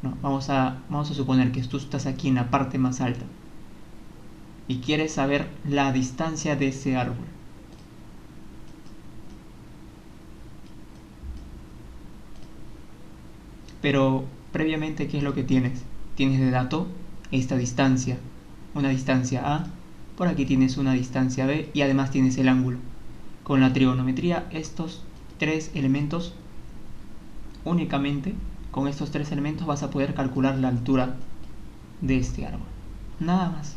No, vamos a suponer que tú estás aquí en la parte más alta y quieres saber la distancia de ese árbol. Pero previamente, ¿qué es lo que tienes? Tienes de dato esta distancia, una distancia A, por aquí tienes una distancia B y además tienes el ángulo. Con la trigonometría, estos tres elementos, únicamente con estos tres elementos vas a poder calcular la altura de este árbol. Nada más.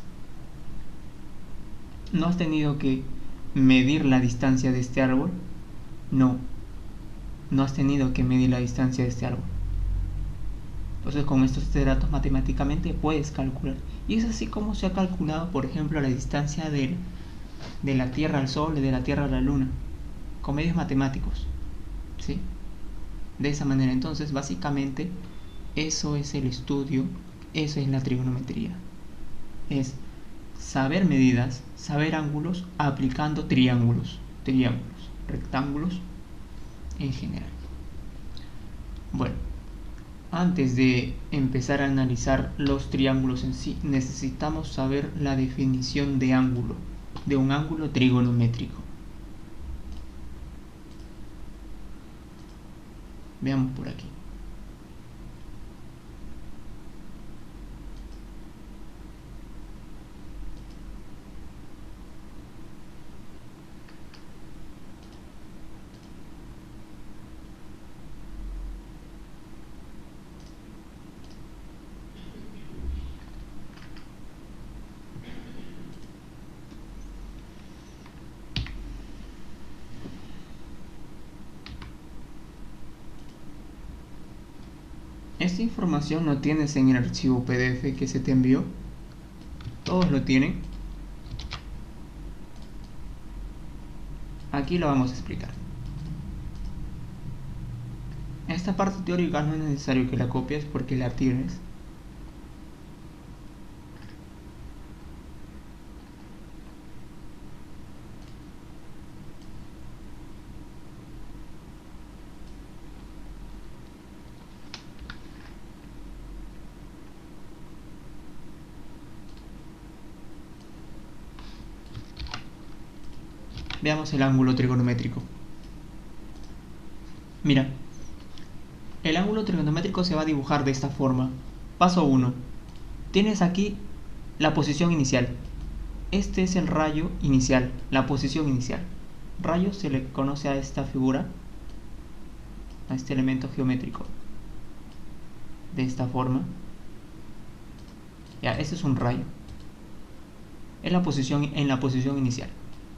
¿No has tenido que medir la distancia de este árbol? No, no has tenido que medir la distancia de este árbol. Entonces con estos tres datos matemáticamente puedes calcular. Y es así como se ha calculado, por ejemplo, la distancia de la Tierra al Sol y de la Tierra a la Luna, con medios matemáticos, ¿sí? De esa manera, entonces, básicamente, eso es el estudio, eso es la trigonometría. Es saber medidas, saber ángulos, aplicando triángulos, rectángulos en general. Bueno, antes de empezar a analizar los triángulos en sí, necesitamos saber la definición de ángulo, de un ángulo trigonométrico. Veamos por aquí. Esta información lo tienes en el archivo PDF que se te envió. Todos lo tienen. Aquí lo vamos a explicar. Esta parte teórica no es necesario que la copies porque la tienes. Veamos el ángulo trigonométrico. Mira, el ángulo trigonométrico se va a dibujar de esta forma. Paso 1. Tienes aquí la posición inicial. Este es el rayo inicial, la posición inicial. Rayo se le conoce a esta figura, a este elemento geométrico, de esta forma. Ya, este es un rayo. Es la posición, en la posición inicial.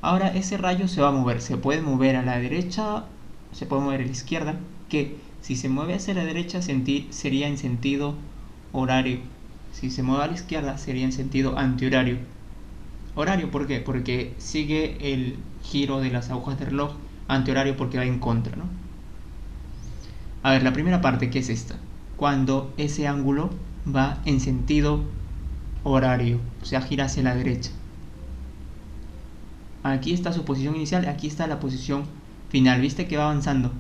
Ahora ese rayo se va a mover, se puede mover a la derecha, se puede mover a la izquierda, que si se mueve hacia la derecha sería en sentido horario, si se mueve a la izquierda sería en sentido antihorario. Horario, ¿por qué? Porque sigue el giro de las agujas de reloj, antihorario porque va en contra, ¿no? A ver, la primera parte, ¿qué es esta? Cuando ese ángulo va en sentido horario, o sea, gira hacia la derecha. Aquí está su posición inicial, aquí está la posición final. ¿Viste que va avanzando?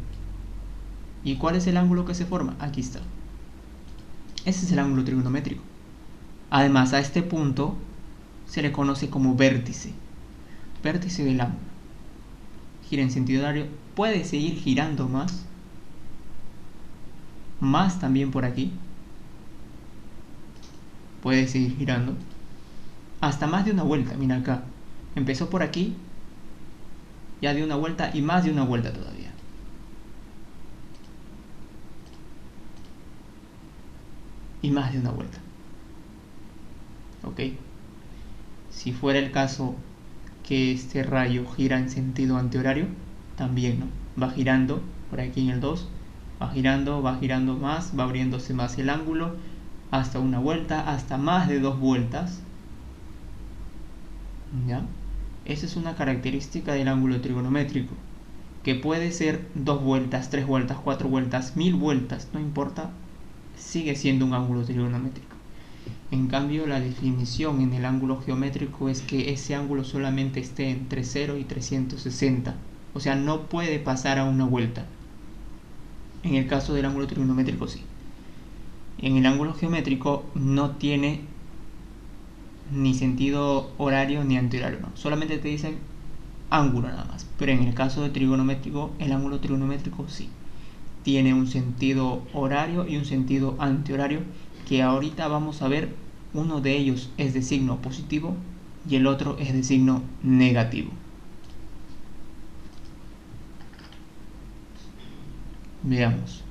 ¿Y cuál es el ángulo que se forma? Aquí está. Ese es el ángulo trigonométrico. Además, a este punto se le conoce como vértice. Vértice del ángulo. Gira en sentido horario. Puede seguir girando más. Más también por aquí. Puede seguir girando. Hasta más de una vuelta. Mira acá. Empezó por aquí, ya dio una vuelta y más de una vuelta todavía. Y más de una vuelta. Ok. Si fuera el caso que este rayo gira en sentido antihorario, también, ¿no? Va girando por aquí en el 2, va girando más, va abriéndose más el ángulo, hasta una vuelta, hasta más de 2 vueltas. ¿Ya? Esa es una característica del ángulo trigonométrico, que puede ser 2 vueltas, 3 vueltas, 4 vueltas, 1000 vueltas, no importa, sigue siendo un ángulo trigonométrico. En cambio, la definición en el ángulo geométrico es que ese ángulo solamente esté entre 0 y 360, o sea, no puede pasar a una vuelta. En el caso del ángulo trigonométrico sí. En el ángulo geométrico no tiene ni sentido horario ni antihorario, no. Solamente te dicen ángulo nada más. Pero en el caso de trigonométrico, el ángulo trigonométrico sí tiene un sentido horario y un sentido antihorario, que ahorita vamos a ver. Uno de ellos es de signo positivo y el otro es de signo negativo. Veamos.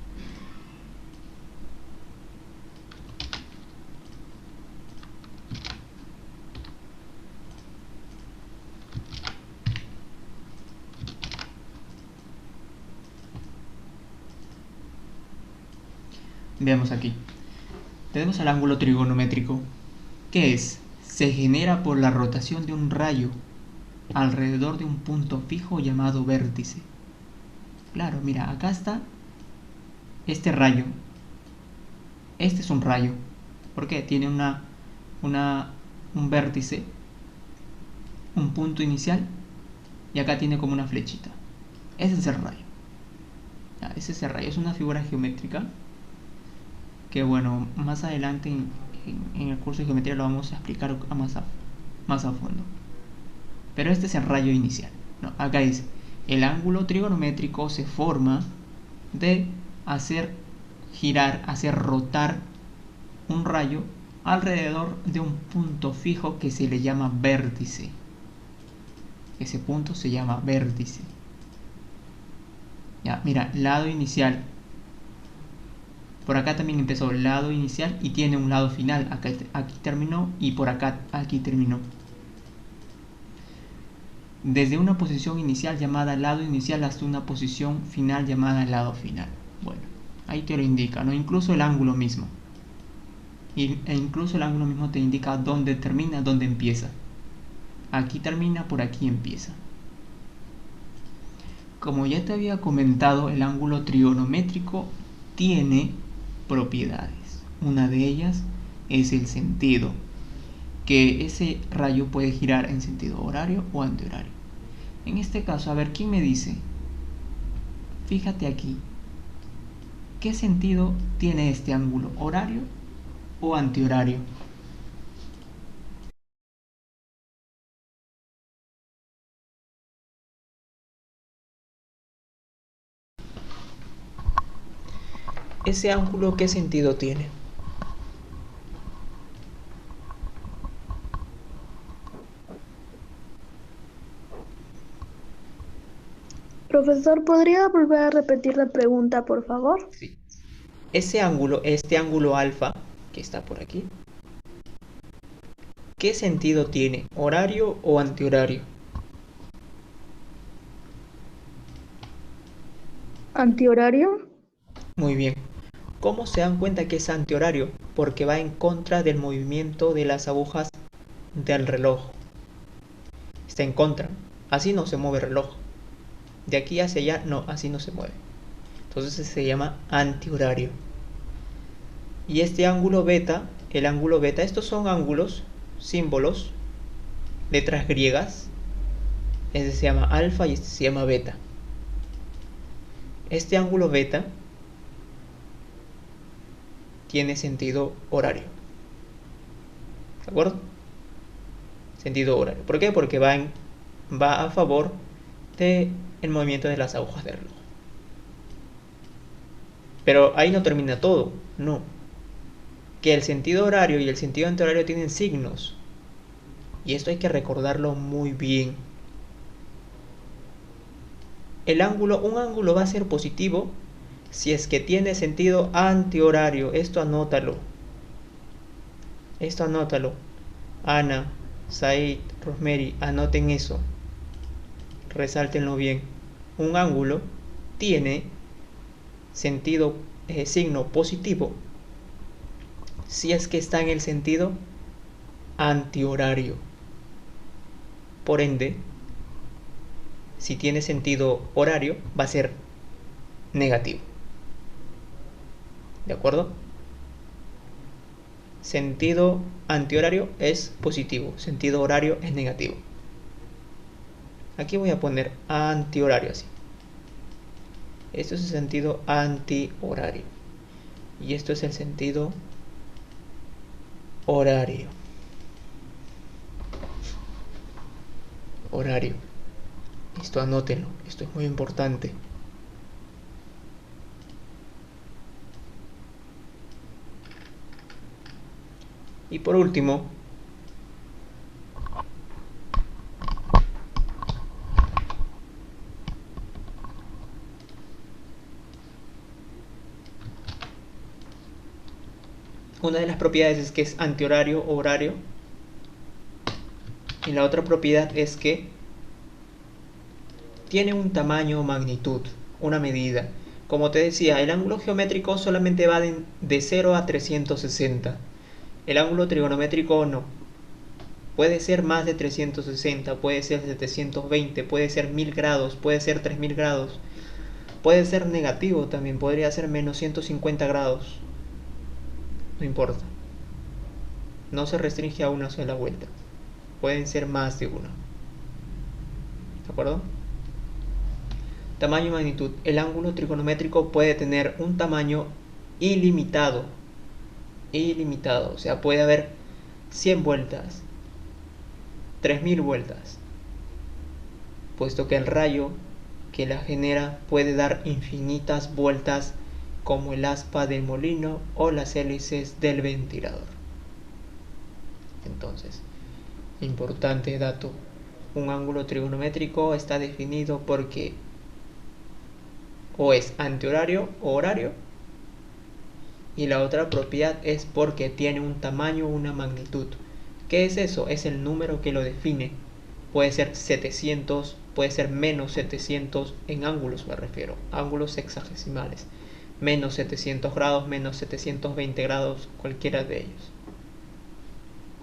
Veamos aquí. Tenemos el ángulo trigonométrico, que es, se genera por la rotación de un rayo alrededor de un punto fijo llamado vértice. Claro, mira, acá está este rayo. Este es un rayo. ¿Por qué? Tiene un vértice, un punto inicial, y acá tiene como una flechita. Ese es el rayo. Ese es el rayo. Es una figura geométrica que, bueno, más adelante en el curso de geometría lo vamos a explicar más a fondo. Pero este es el rayo inicial. No, acá dice, el ángulo trigonométrico se forma de hacer girar, hacer rotar un rayo alrededor de un punto fijo que se le llama vértice. Ese punto se llama vértice. Ya, mira, lado inicial. Por acá también empezó el lado inicial y tiene un lado final. Acá, aquí terminó y por acá aquí terminó. Desde una posición inicial llamada lado inicial hasta una posición final llamada lado final. Bueno, ahí te lo indica, ¿no? Incluso el ángulo mismo. E incluso el ángulo mismo te indica dónde termina, dónde empieza. Aquí termina, por aquí empieza. Como ya te había comentado, el ángulo trigonométrico tiene propiedades. Una de ellas es el sentido, que ese rayo puede girar en sentido horario o antihorario. En este caso, a ver, ¿quién me dice? Fíjate aquí. ¿Qué sentido tiene este ángulo? ¿Horario o antihorario? ¿Ese ángulo qué sentido tiene? Profesor, ¿podría volver a repetir la pregunta, por favor? Sí. Ese ángulo, este ángulo alfa, que está por aquí, ¿qué sentido tiene? ¿Horario o antihorario? ¿Antihorario? Muy bien. ¿Cómo se dan cuenta que es antihorario? Porque va en contra del movimiento de las agujas del reloj. Está en contra. Así no se mueve el reloj. De aquí hacia allá, no, así no se mueve. Entonces se llama antihorario. Y este ángulo beta, el ángulo beta, estos son ángulos, símbolos, letras griegas. Este se llama alfa y este se llama beta. Este ángulo beta tiene sentido horario. ¿De acuerdo? Sentido horario. ¿Por qué? Porque va a favor del movimiento de las agujas del reloj. Pero ahí no termina todo. No. Que el sentido horario y el sentido antihorario tienen signos. Y esto hay que recordarlo muy bien. Un ángulo va a ser positivo si es que tiene sentido antihorario. Esto anótalo. Esto anótalo. Ana, Said, Rosemary, anoten eso. Resáltenlo bien. Un ángulo tiene sentido, signo positivo si es que está en el sentido antihorario. Por ende, si tiene sentido horario, va a ser negativo. ¿De acuerdo? Sentido antihorario es positivo, sentido horario es negativo. Aquí voy a poner antihorario así. Esto es el sentido antihorario. Y esto es el sentido horario. Horario. Esto anótenlo, esto es muy importante. Y por último, una de las propiedades es que es antihorario o horario. Y la otra propiedad es que tiene un tamaño o magnitud, una medida. Como te decía, el ángulo geométrico solamente va de 0 a 360. El ángulo trigonométrico no. Puede ser más de 360, puede ser 720, puede ser 1000 grados, puede ser 3000 grados. Puede ser negativo también, podría ser menos 150 grados. No importa. No se restringe a una sola vuelta. Pueden ser más de una. ¿De acuerdo? Tamaño y magnitud. El ángulo trigonométrico puede tener un tamaño ilimitado. Ilimitado. O sea, puede haber 100 vueltas. 3000 vueltas. Puesto que el rayo que la genera puede dar infinitas vueltas como el aspa del molino o las hélices del ventilador. Entonces, importante dato. Un ángulo trigonométrico está definido porque o es antihorario o horario, y la otra propiedad es porque tiene un tamaño o una magnitud. ¿Qué es eso? Es el número que lo define. Puede ser 700, puede ser menos 700, en ángulos me refiero, ángulos sexagesimales. Menos 700 grados, menos 720 grados, cualquiera de ellos.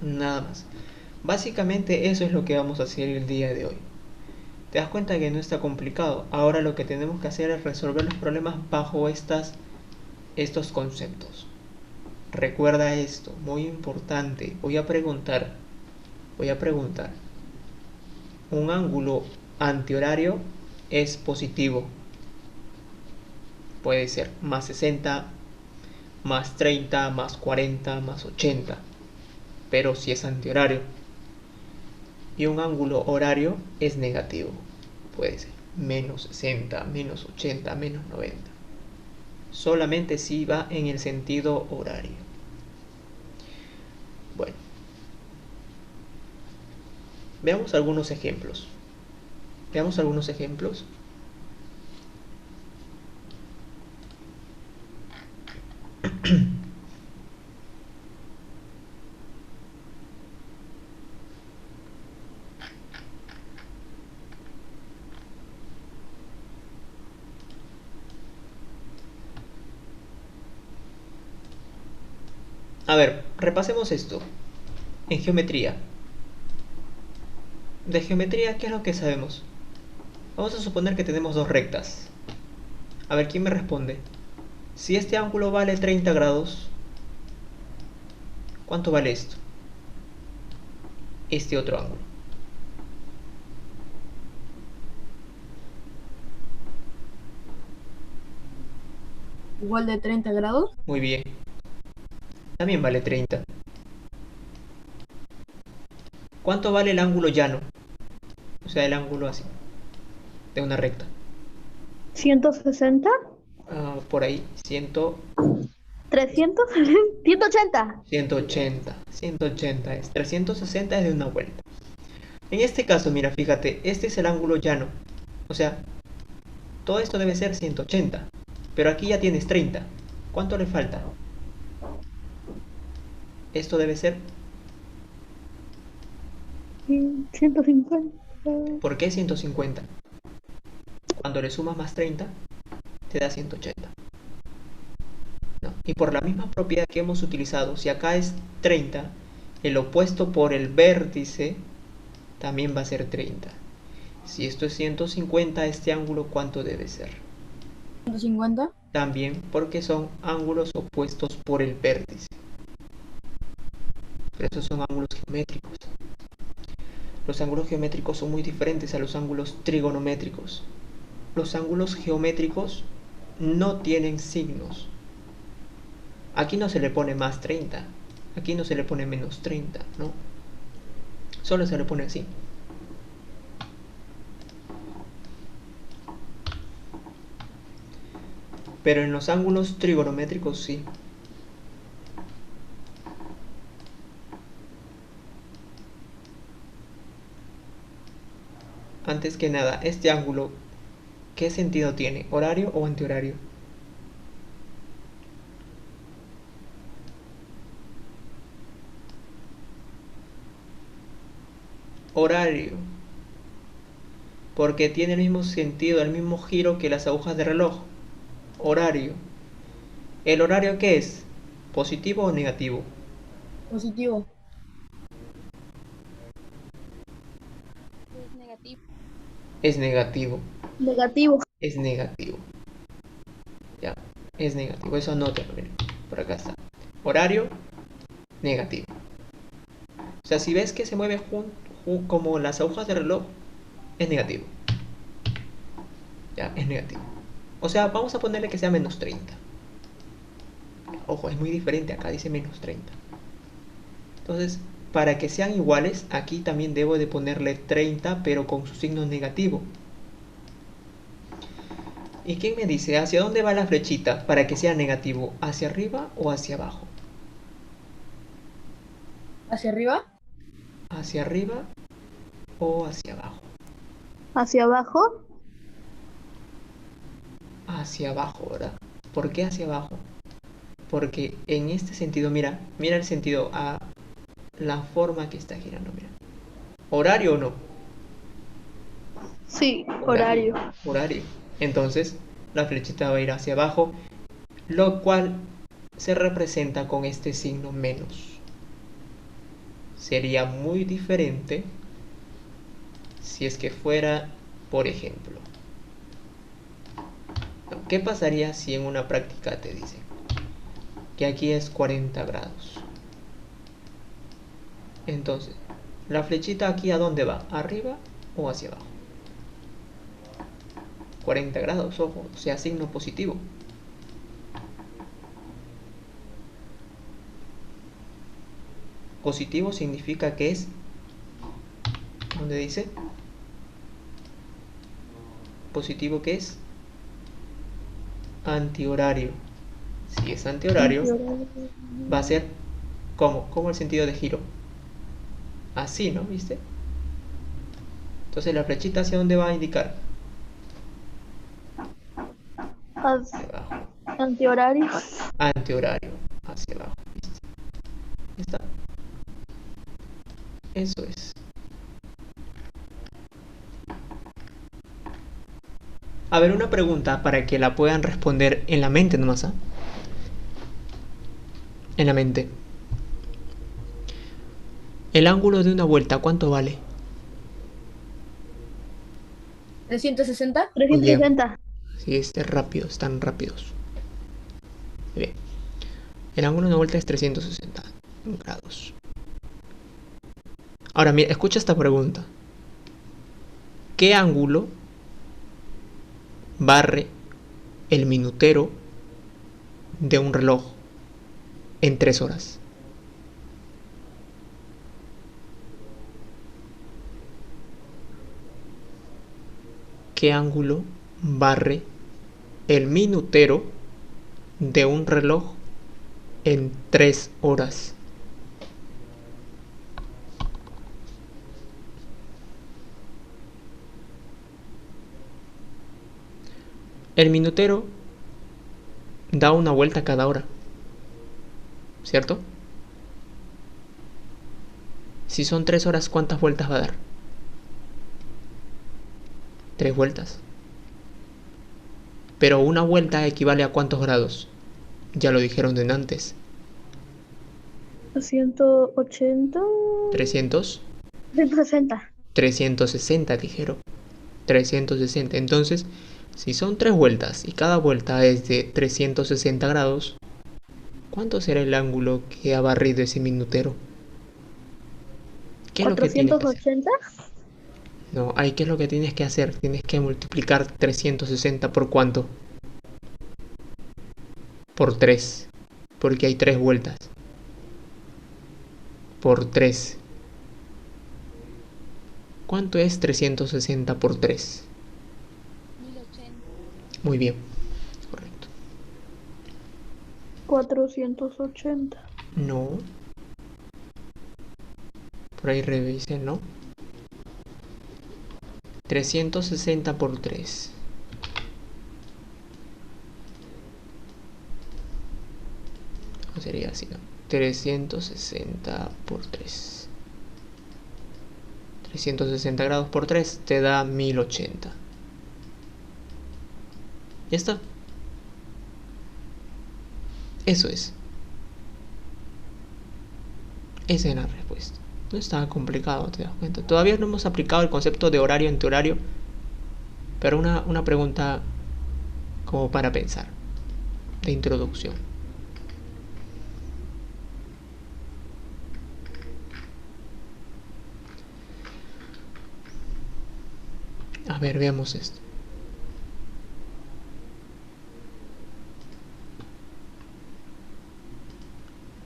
Nada más. Básicamente eso es lo que vamos a hacer el día de hoy. Te das cuenta que no está complicado. Ahora lo que tenemos que hacer es resolver los problemas bajo estos conceptos. Recuerda esto, muy importante. Voy a preguntar. Un ángulo antihorario es positivo. Puede ser más 60, más 30, más 40, más 80. Pero si es antihorario. Y un ángulo horario es negativo. Puede ser menos 60, menos 80, menos 90. Solamente si va en el sentido horario. Bueno. Veamos algunos ejemplos. A ver, repasemos esto. En geometría. De geometría, ¿qué es lo que sabemos? Vamos a suponer que tenemos dos rectas. A ver, ¿quién me responde? Si este ángulo vale 30 grados, ¿cuánto vale esto? Este otro ángulo. Igual de 30 grados. Muy bien. También vale 30. ¿Cuánto vale el ángulo llano? O sea, el ángulo así, de una recta. 160. Por ahí, 300. 180. 180. 180 es. 360 es de una vuelta. En este caso, mira, fíjate, este es el ángulo llano. O sea, todo esto debe ser 180. Pero aquí ya tienes 30. ¿Cuánto le falta? Esto debe ser... 150. ¿Por qué 150? Cuando le sumas más 30, te da 180. ¿No? Y por la misma propiedad que hemos utilizado, si acá es 30, el opuesto por el vértice también va a ser 30. Si esto es 150, este ángulo, ¿cuánto debe ser? 150. También porque son ángulos opuestos por el vértice. Pero esos son ángulos geométricos. Los ángulos geométricos son muy diferentes a los ángulos trigonométricos. Los ángulos geométricos no tienen signos. Aquí no se le pone más 30. Aquí no se le pone menos 30, ¿no? Solo se le pone así. Pero en los ángulos trigonométricos sí. Antes que nada, este ángulo, ¿qué sentido tiene? ¿Horario o antihorario? Horario. Porque tiene el mismo sentido, el mismo giro que las agujas de reloj. Horario. ¿El horario qué es? ¿Positivo o negativo? Positivo. Es negativo. Es negativo. Negativo. Es negativo. Ya, es negativo. Eso anótalo, miren. Por acá está. Horario, negativo. O sea, si ves que se mueve como las agujas de reloj, es negativo. Ya, es negativo. O sea, vamos a ponerle que sea menos 30. Ojo, es muy diferente. Acá dice menos 30. Entonces, para que sean iguales, aquí también debo de ponerle 30, pero con su signo negativo. ¿Y quién me dice hacia dónde va la flechita para que sea negativo? ¿Hacia arriba o hacia abajo? ¿Hacia arriba? ¿Hacia arriba o hacia abajo? Hacia abajo. Hacia abajo, ¿verdad? ¿Por qué hacia abajo? Porque en este sentido, mira el sentido, a la forma que está girando, mira. ¿Horario o no? Sí, horario. Horario. Entonces, la flechita va a ir hacia abajo, lo cual se representa con este signo menos. Sería muy diferente si es que fuera, por ejemplo. ¿Qué pasaría si en una práctica te dicen que aquí es 40 grados? Entonces, ¿la flechita aquí a dónde va? ¿Arriba o hacia abajo? 40 grados, ojo, o sea, signo positivo. Positivo significa que es, ¿dónde dice? Positivo que es antihorario. Si es antihorario, va a ser como el sentido de giro. Así, ¿no? ¿Viste? Entonces la flechita hacia dónde va a indicar. Hacia abajo. Antihorario. Antihorario. Hacia abajo. ¿Viste? ¿Ya está? Eso es. A ver, una pregunta para que la puedan responder en la mente nomás, ¿ah? En la mente. El ángulo de una vuelta, ¿cuánto vale? 360. 360. Sí, rápido, están rápidos. Bien. El ángulo de una vuelta es 360 grados. Ahora, mira, escucha esta pregunta. ¿Qué ángulo barre el minutero de un reloj en 3 horas? ¿Qué ángulo barre el minutero de un reloj en 3 horas? El minutero da una vuelta cada hora, ¿cierto? Si son 3 horas, ¿cuántas vueltas va a dar? 3 vueltas. Pero una vuelta equivale a ¿cuántos grados? Ya lo dijeron de antes. 180. 300. 160. 360 dijeron. 360. Entonces, si son 3 vueltas y cada vuelta es de 360 grados, ¿cuánto será el ángulo que ha barrido ese minutero? ¿Qué es lo que tienes que hacer? 480. No, ¿qué es lo que tienes que hacer? Tienes que multiplicar 360 por ¿cuánto? Por 3. porque hay 3 vueltas. Por 3. ¿Cuánto es 360 por 3? 1080. Muy bien, correcto. 480. No. Por ahí revisen, ¿no? 360 por 3. ¿Cómo sería así, no? 360 por 3. 360 grados por 3 te da 1080. ¿Ya está? Eso es. Esa es la respuesta. No está complicado, te das cuenta. Todavía no hemos aplicado el concepto de horario antihorario, pero una pregunta como para pensar, de introducción. A ver, veamos esto.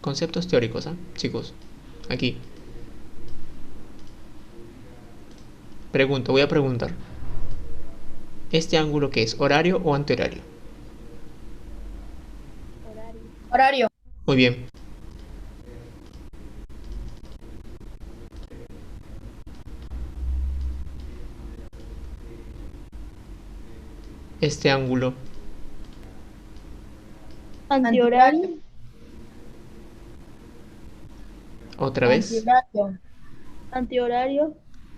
Conceptos teóricos, ¿ah? Chicos, aquí. Pregunto, voy a preguntar. ¿Este ángulo qué es? ¿Horario o antihorario? Horario. Muy bien. Este ángulo. Antihorario. ¿Otra vez? Antihorario. Antihorario.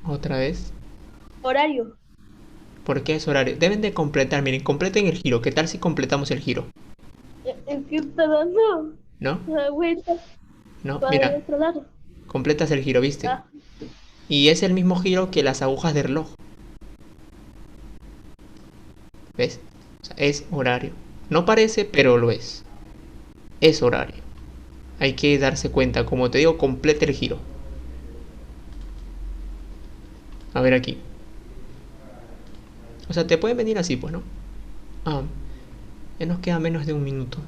¿Otra vez? Horario. ¿Por qué es horario? Deben de completar, miren, completen el giro. ¿Qué tal si completamos el giro? Es que está dando ¿No? la vuelta ¿No? para el Mira, otro lado. completas el giro, ¿viste? Ah, Y es el mismo giro que las agujas de reloj. ¿Ves? O sea, es horario. No parece, pero lo es. Es horario. Hay que darse cuenta. Como te digo, complete el giro. A ver aquí. O sea, te puede venir así, pues, ¿no? Ah, ya nos queda menos de un minuto.